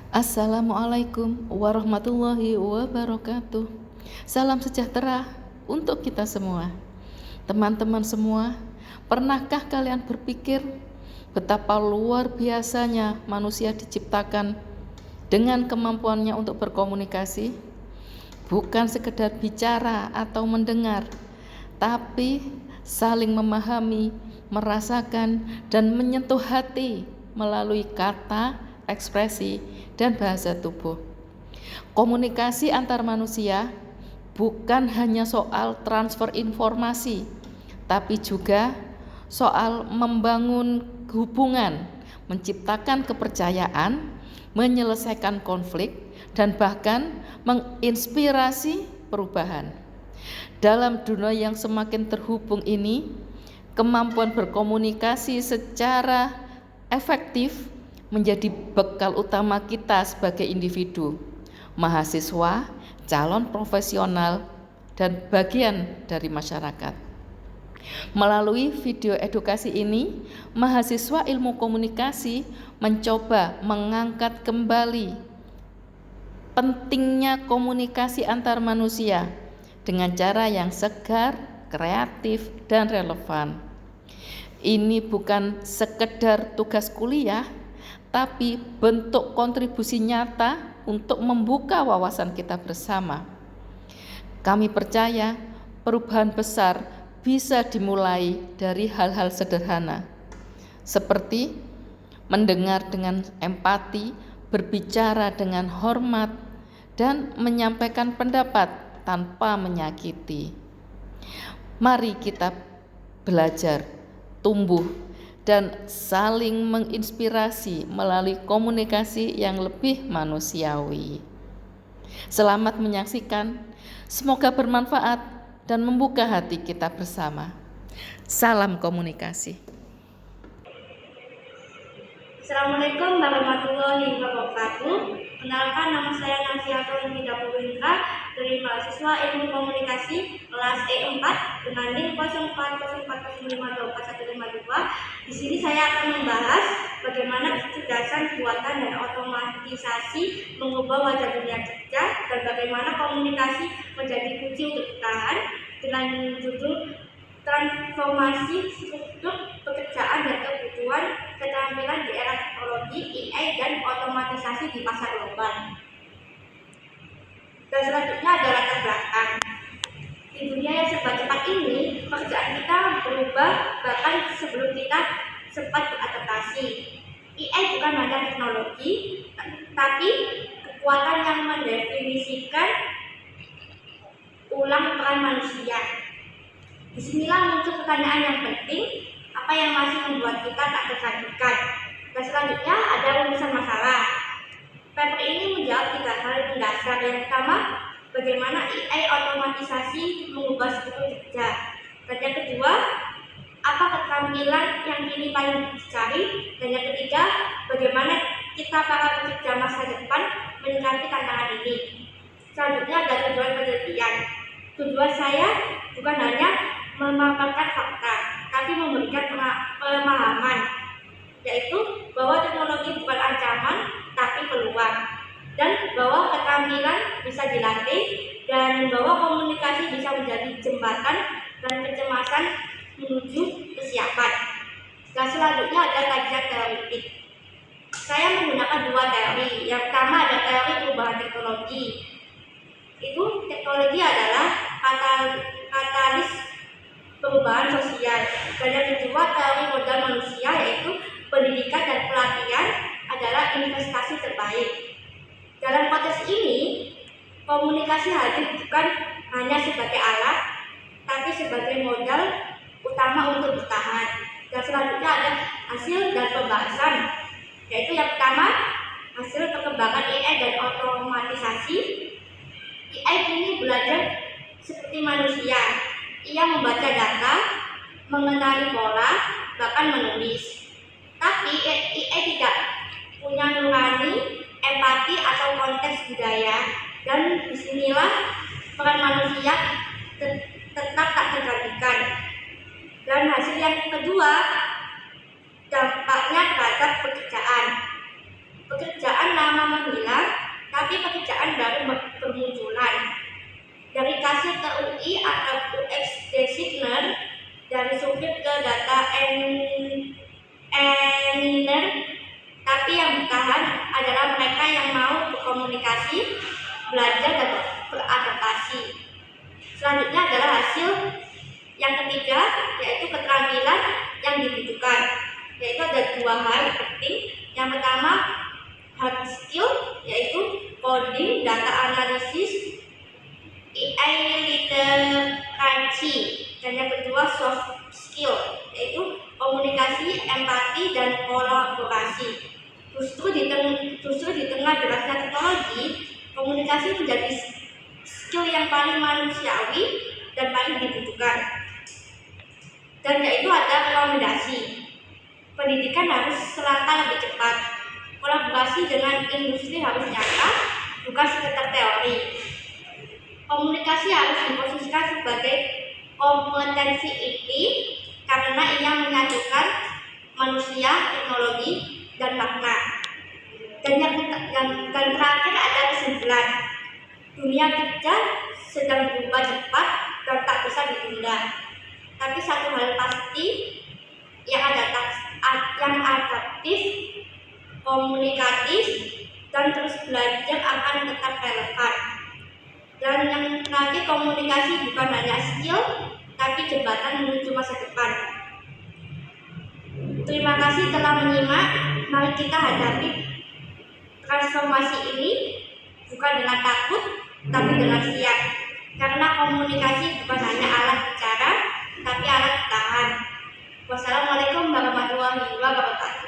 Assalamualaikum warahmatullahi wabarakatuh. Salam sejahtera untuk kita semua. Teman-teman semua, pernahkah kalian berpikir betapa luar biasanya manusia diciptakan dengan kemampuannya untuk berkomunikasi? Bukan sekedar bicara atau mendengar, tapi saling memahami, merasakan, dan menyentuh hati melalui kata, ekspresi, dan bahasa tubuh. Komunikasi antar manusia bukan hanya soal transfer informasi, tapi juga soal membangun hubungan, menciptakan kepercayaan, menyelesaikan konflik, dan bahkan menginspirasi perubahan. Dalam dunia yang semakin terhubung ini, kemampuan berkomunikasi secara efektif menjadi bekal utama kita sebagai individu, mahasiswa, calon profesional, dan bagian dari masyarakat. Melalui video edukasi ini, mahasiswa ilmu komunikasi mencoba mengangkat kembali pentingnya komunikasi antar manusia dengan cara yang segar, kreatif, dan relevan. Ini bukan sekedar tugas kuliah, tapi bentuk kontribusi nyata untuk membuka wawasan kita bersama. Kami percaya perubahan besar bisa dimulai dari hal-hal sederhana, seperti mendengar dengan empati, berbicara dengan hormat, dan menyampaikan pendapat tanpa menyakiti. Mari kita belajar, tumbuh, dan saling menginspirasi melalui komunikasi yang lebih manusiawi. Selamat menyaksikan, semoga bermanfaat dan membuka hati kita bersama. Salam komunikasi. Assalamualaikum warahmatullahi wabarakatuh. Kenalkan, nama saya Nafiatul Hidayah Putra dari mahasiswa ilmu komunikasi kelas E4 dengan NIM 040405245152. Di sini saya akan membahas bagaimana kecerdasan buatan dan otomatisasi mengubah wajah dunia kerja dan bagaimana komunikasi menjadi kunci untuk bertahan, dengan judul transformasi struktur pekerjaan dan kebutuhan keterampilan di era teknologi, AI, dan otomatisasi di pasar global. Dan selanjutnya adalah latar belakang. Di dunia yang serba cepat ini, pekerjaan kita berubah bahkan sebelum kita sempat beradaptasi. AI bukan hanya teknologi, tapi kekuatan yang mendefinisikan ulang peran manusia. Disinilah muncul pertanyaan yang penting, apa yang masih membuat kita tak tergantikan. Dan selanjutnya ada rumusan masalah. Paper ini menjawab 3 hal mendasar. Yang pertama, bagaimana AI otomatisasi mengubah struktur kerja. Dan yang kedua, apa keterampilan yang kini paling dicari. Dan yang ketiga, bagaimana kita para pekerja masa depan menyikapi tantangan ini. Selanjutnya ada tujuan penelitian. Tujuan saya bukan hanya memaparkan fakta, tapi memberikan pemahaman, yaitu bahwa teknologi bukan ancaman, tapi peluang, dan bahwa keterampilan bisa dilatih, dan bahwa komunikasi bisa menjadi jembatan dan kecemasan menuju kesiapan. Dan selanjutnya ada kajian teoretik. Saya menggunakan 2 teori. Yang pertama ada teori perubahan teknologi. Itu teknologi adalah katalis perubahan sosial. Dan yang kedua, teori modal manusia, yaitu pendidikan dan pelatihan adalah investasi terbaik. Dalam konteks ini, komunikasi hadir bukan hanya sebagai alat, tapi sebagai modal utama untuk bertahan. Dan selanjutnya ada hasil dan pembahasan, yaitu yang pertama, hasil perkembangan AI dan otomatisasi. AI kini belajar seperti manusia. Ia membaca data, mengenali pola, bahkan menulis. Tapi AI tidak punya nurani, empati, atau konteks budaya. Dan disinilah peran manusia tetap tak tergantikan. Dan hasil yang kedua, dampaknya terhadap pekerjaan. Pekerjaan lama menghilang, tapi pekerjaan baru bermunculan. Dari kasir ke UI atau UX designer, dari supir ke data engineer, tapi yang bertahan adalah mereka yang mau berkomunikasi, belajar, dan beradaptasi. Selanjutnya adalah hasil yang ketiga, yaitu keterampilan yang dibutuhkan, yaitu ada dua hal penting. Yang pertama, hard skill, yaitu coding, data analisis, AI literacy, dan yang kedua soft skill, yaitu komunikasi, empati, dan kolaborasi. Justru di tengah derasnya teknologi, komunikasi menjadi skill yang paling manusiawi dan paling dibutuhkan. Dan yaitu ada rekomendasi. Pendidikan harus selangkah lebih cepat. Kolaborasi dengan industri harus nyata, bukan sekedar teori. Komunikasi harus diposisikan sebagai kompetensi inti karena ia menyatukan manusia, teknologi, dan makna. Dan terakhir ada kesimpulan. Dunia kerja sedang berubah cepat dan tak bisa ditunda. Tapi satu hal pasti, yang adaptif, komunikatif, dan terus belajar akan tetap relevan. Dan yang terakhir, komunikasi bukan hanya skill, tapi jembatan menuju masa depan. Terima kasih telah menyimak. Mari kita hadapi transformasi ini bukan dengan takut, tapi dengan siap. Karena komunikasi bukan hanya alat bicara, tapi alat tahan. Wassalamualaikum warahmatullahi wabarakatuh.